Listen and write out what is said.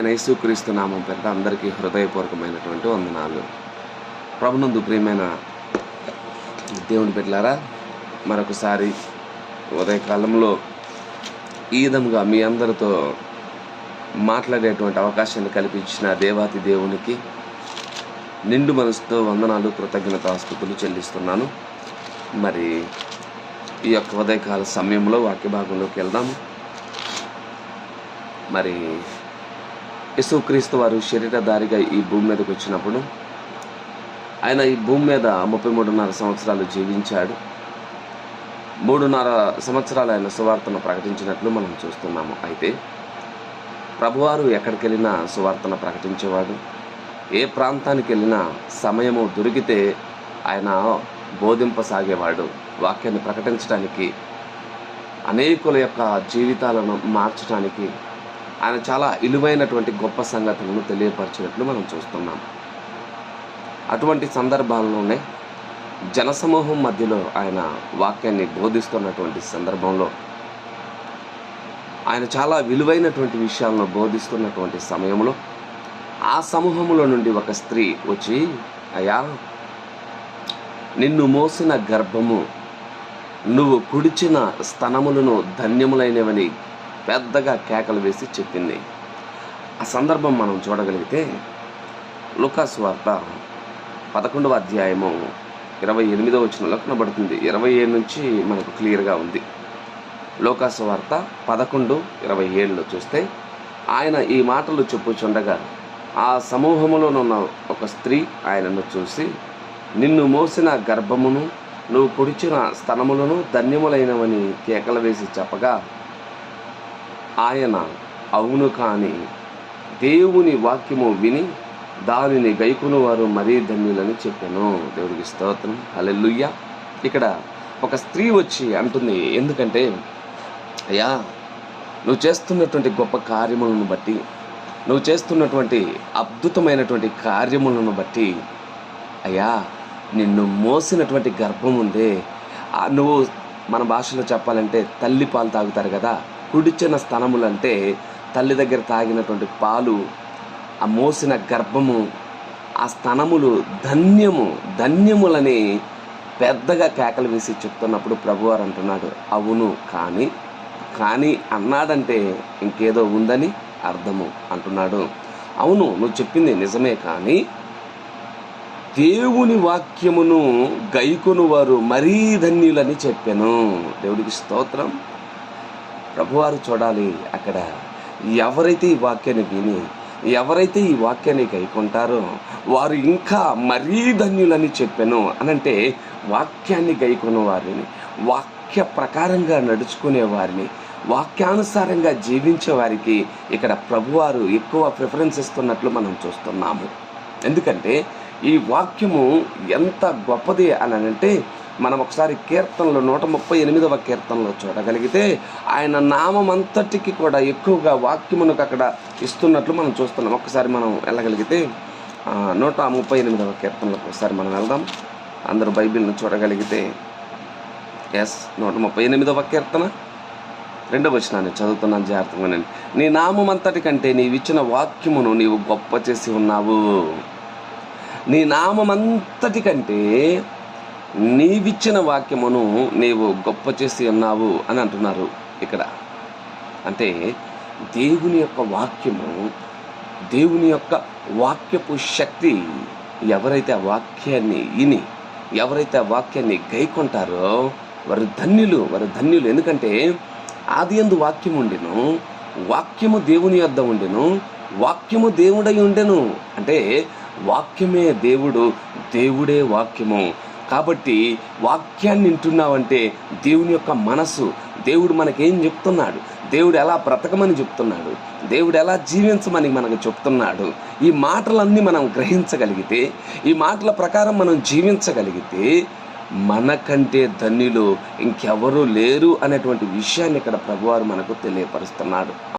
యేసుక్రీస్తు నామం పేరిట అందరికీ హృదయపూర్వకమైనటువంటి వందనాలు. ప్రభునందు ప్రియమైన దేవుని బిడ్డలారా, మరొకసారి ఉదయకాలంలో ఈ విధంగా మీ అందరితో మాట్లాడేటువంటి అవకాశాన్ని కల్పించిన దేవాతి దేవునికి నిండు మనసుతో వందనాలు, కృతజ్ఞతాస్తుతులు చెల్లిస్తున్నాను. మరి ఈ యొక్క ఉదయకాల సమయంలో వాక్య భాగంలోకి వెళ్దాము. మరి యేసుక్రీస్తు వారు శరీరధారిగా ఈ భూమి మీదకి వచ్చినప్పుడు ఆయన ఈ భూమి మీద 33.5 సంవత్సరాలు జీవించాడు. 3.5 సంవత్సరాలు ఆయన సువార్తను ప్రకటించినట్లు మనం చూస్తున్నాము. అయితే ప్రభువారు ఎక్కడికి వెళ్ళినా సువార్తను ప్రకటించేవాడు. ఏ ప్రాంతానికి వెళ్ళినా సమయము దొరికితే ఆయన బోధింపసాగేవాడు. వాక్యాన్ని ప్రకటించడానికి, అనేకుల యొక్క జీవితాలను మార్చడానికి ఆయన చాలా విలువైనటువంటి గొప్ప సంగతులను తెలియపరిచినట్లు మనం చూస్తున్నాం. అటువంటి సందర్భాల్లోనే జనసమూహం మధ్యలో ఆయన వాక్యాన్ని బోధిస్తున్నటువంటి సందర్భంలో, ఆయన చాలా విలువైనటువంటి విషయాలను బోధిస్తున్నటువంటి సమయంలో ఆ సమూహంలో నుండి ఒక స్త్రీ వచ్చి, అయ్యా, నిన్ను మోసిన గర్భము, నువ్వు కుడిచిన స్తనములను ధన్యములైనవని పెద్దగా కేకలు వేసి చెప్పింది. ఆ సందర్భం మనం చూడగలిగితే లూకాసు వార్త 11వ అధ్యాయము 28వ వచనంలో కనబడుతుంది. 27 నుంచి మనకు క్లియర్గా ఉంది. లూకాసు వార్త 11:27లో చూస్తే, ఆయన ఈ మాటలు చెప్పుచుండగా ఆ సమూహములోనున్న ఒక స్త్రీ ఆయనను చూసి, నిన్ను మోసిన గర్భమును, నువ్వు కుడిచిన స్తనములను ధన్యములైనవని కేకలు వేసి చెప్పగా, ఆయన అవును, కానీ దేవుని వాక్యము విని దానిని గైకొను వారు మరీ ధన్యులని చెప్పాను. దేవుడికి స్తోత్రం, హల్లెలూయా. ఇక్కడ ఒక స్త్రీ వచ్చి అంటుంది, ఎందుకంటే అయ్యా, నువ్వు చేస్తున్నటువంటి గొప్ప కార్యములను బట్టి, నువ్వు చేస్తున్నటువంటి అద్భుతమైనటువంటి కార్యములను బట్టి, అయ్యా, నిన్ను మోసినటువంటి గర్భం ఉందే, నువ్వు మన భాషలో చెప్పాలంటే తల్లి పాలు తాగుతారు కదా, కుడిచిన స్తనములు అంటే తల్లి దగ్గర తాగినటువంటి పాలు, ఆ మోసిన గర్భము, ఆ స్తనములు ధన్యములని పెద్దగా కేకలు వేసి చెప్తున్నప్పుడు ప్రభువారు అంటున్నాడు, అవును, కానీ అన్నాడంటే ఇంకేదో ఉందని అర్థము అంటున్నాడు. అవును, నువ్వు చెప్పింది నిజమే, కానీ దేవుని వాక్యమును గైకొను వారు మరీ ధన్యులని చెప్పాను. దేవుడికి స్తోత్రం. ప్రభువారు చూడాలి, అక్కడ ఎవరైతే ఈ వాక్యాన్ని విని, ఎవరైతే ఈ వాక్యాన్ని గైకొంటారో వారు ఇంకా మరీ ధన్యులని చెప్పాను అనంటే, వాక్యాన్ని గైకొనే వారిని, వాక్య ప్రకారంగా నడుచుకునే వారిని, వాక్యానుసారంగా జీవించే వారికి ఇక్కడ ప్రభువారు ఎక్కువ ప్రిఫరెన్స్ ఇస్తున్నట్లు మనం చూస్తున్నాము. ఎందుకంటే ఈ వాక్యము ఎంత గొప్పది అని అంటే, మనం ఒకసారి కీర్తనలో 138వ కీర్తనలో చూడగలిగితే, ఆయన నామం అంతటికి కూడా ఎక్కువగా వాక్యమునకు అక్కడ ఇస్తున్నట్లు మనం చూస్తున్నాం. ఒకసారి మనం వెళ్ళగలిగితే 138వ కీర్తనలకు ఒకసారి మనం వెళ్దాం. అందరూ బైబిల్ని చూడగలిగితే 138వ కీర్తన 2వ వచనాన్ని చదువుతున్నాను, జాగ్రత్తగా. నీ నామం అంతటి కంటే నీవిచ్చిన వాక్యమును నీవు గొప్ప చేసి ఉన్నావు. నీ నామం అంతటి కంటే నీవిచ్చిన వాక్యమును నీవు గొప్ప చేసి ఉన్నావు అని అంటున్నారు ఇక్కడ. అంటే దేవుని యొక్క వాక్యము, దేవుని యొక్క వాక్యపు శక్తి, ఎవరైతే ఆ వాక్యాన్ని విని, ఎవరైతే ఆ వాక్యాన్ని గైకొంటారో వారు ధన్యులు. ఎందుకంటే ఆదియందు వాక్యం ఉండెను, వాక్యము దేవుని యొద్ద ఉండెను, వాక్యము దేవుడై ఉండెను. అంటే వాక్యమే దేవుడు, దేవుడే వాక్యము. కాబట్టి వాక్యాన్ని వింటున్నావంటే దేవుని యొక్క మనసు, దేవుడు మనకేం చెప్తున్నాడు, దేవుడు ఎలా బ్రతకమని చెప్తున్నాడు, దేవుడు ఎలా జీవించమని మనకు చెప్తున్నాడు. ఈ మాటలన్నీ మనం గ్రహించగలిగితే, ఈ మాటల ప్రకారం మనం జీవించగలిగితే, మనకంటే ధన్యులు ఇంకెవరూ లేరు అనేటువంటి విషయాన్ని ఇక్కడ ప్రభువారు మనకు తెలియపరుస్తున్నాడు.